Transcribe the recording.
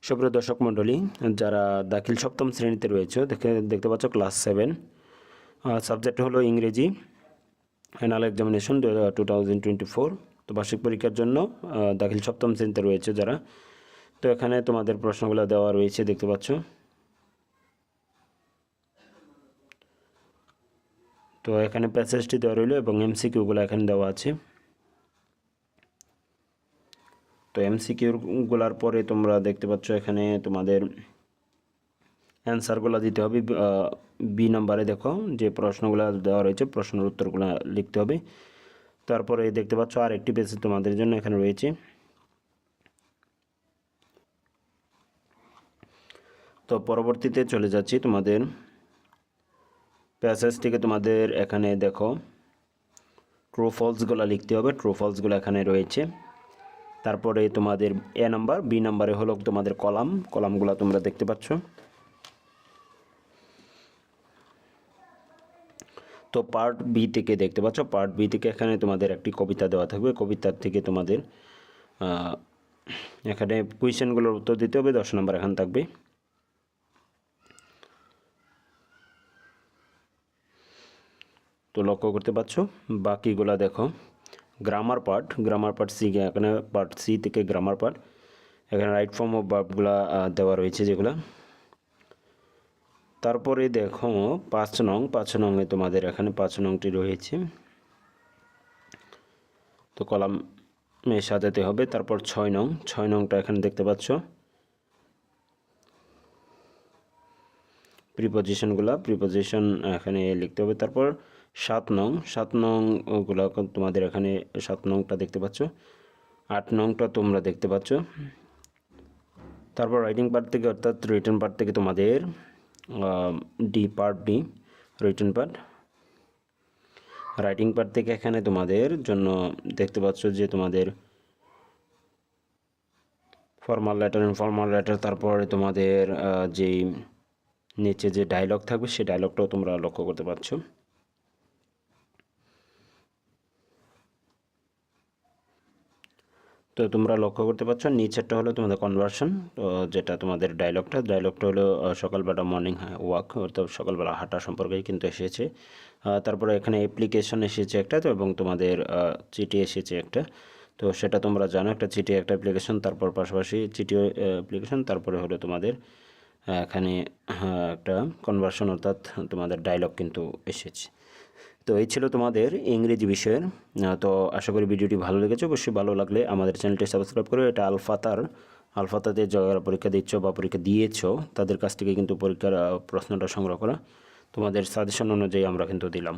সুপ্রিয় দর্শক মণ্ডলী, যারা দাখিল সপ্তম শ্রেণীতে রয়েছে দেখতে পাচ্ছ ক্লাস 7, সাবজেক্ট হলো ইংরেজি, অ্যানুয়াল এক্সামিনেশন 2024। তো বার্ষিক পরীক্ষার জন্য দাখিল সপ্তম শ্রেণীতে রয়েছে যারা, তো এখানে তোমাদের প্রশ্নগুলো দেওয়া রয়েছে দেখতে পাচ্ছ। তো এখানে প্যাসেজটি দেওয়া রইল এবং এমসিকিউগুলো এখানে দেওয়া আছে। তো এমসিকিউগুলোর পরে তোমরা দেখতে পাচ্ছ এখানে তোমাদের অ্যান্সারগুলো দিতে হবে। বি নাম্বারে দেখো যে প্রশ্নগুলো দেওয়া রয়েছে, প্রশ্নের উত্তরগুলো লিখতে হবে। তারপরে দেখতে পাচ্ছ আরেকটি পেজ তোমাদের জন্য এখানে রয়েছে। তো পরবর্তীতে চলে যাচ্ছি তোমাদের প্যাসেজ থেকে। তোমাদের এখানে দেখো ট্রু ফলসগুলো লিখতে হবে, ট্রু ফলসগুলো এখানে রয়েছে। তারপরে তোমাদের এ নাম্বার, বি নাম্বারে হলো তোমাদের কলামগুলো তোমরা দেখতে পাচ্ছ। তো পার্ট বি থেকে দেখতে পাচ্ছ, পার্ট বি থেকে এখানে তোমাদের একটি কবিতা দেওয়া থাকবে। কবিতার থেকে তোমাদের এখানে কোয়েশ্চেনগুলোর উত্তর দিতে হবে। 10 নম্বর এখানে থাকবে। তো লক্ষ্য করতে পারছ। বাকিগুলা দেখো গ্রামার পার্ট সি, এখানে পার্ট সি থেকে গ্রামার পার্ট, এখানে রাইট ফর্ম অফ ভার্বগুলা দেওয়া রয়েছে যেগুলা। তারপরে দেখো 5 নং তোমাদের এখানে 5 নংটি রয়েছে, তো কলামে সাজাতে হবে। তারপর 6 নংটা এখানে দেখতে পাচ্ছ, প্রিপোজিশন এখানে লিখতে হবে। তারপর 7 নংগুলো তোমাদের এখানে 7 নংটা দেখতে পাচ্ছ। 8 নংটা তোমরা দেখতে পাচ্ছ। তারপর রাইটিং পার্ট থেকে অর্থাৎ রিটেন পার্ট থেকে তোমাদের part D written part. Writing part থেকে এখানে তোমাদের জন্য দেখতে পাচ্ছ যে তোমাদের ফর্মাল লেটার, ইনফর্মাল লেটার, তারপরে তোমাদের যেই নিচে যে ডায়লগ থাকবে সেই ডায়লগটাও তোমরা লক্ষ্য করতে পারছো। তো তোমরা লক্ষ্য করতে পারছো নিচেরটা হলো তোমাদের কনভার্সন, তো যেটা তোমাদের ডায়লগটা হলো সকালবেলা মর্নিং ওয়াক, অর্থাৎ সকালবেলা হাঁটা সম্পর্কে কিন্তু এসেছে। তারপরে এখানে অ্যাপ্লিকেশন এসেছে একটা, তো এবং তোমাদের চিঠি এসেছে একটা। তো সেটা তোমরা জানো, একটা চিঠি একটা অ্যাপ্লিকেশন, তারপর পাশাপাশি চিঠি অ্যাপ্লিকেশন, তারপরে হলো তোমাদের এখানে একটা কনভার্সন অর্থাৎ তোমাদের ডায়লগ কিন্তু এসেছে। তো এই ছিল তোমাদের ইংরেজি বিষয়ের। তো আশা করি ভিডিওটি ভালো লেগেছে। অবশ্যই ভালো লাগলে আমাদের চ্যানেলটি সাবস্ক্রাইব করো। এটা আলফাতাতে যারা পরীক্ষা দিচ্ছ বা পরীক্ষা দিয়েছো তাদের কাছ থেকে কিন্তু পরীক্ষার প্রশ্নটা সংগ্রহ করা, তোমাদের সাজেশন অনুযায়ী আমরা কিন্তু দিলাম।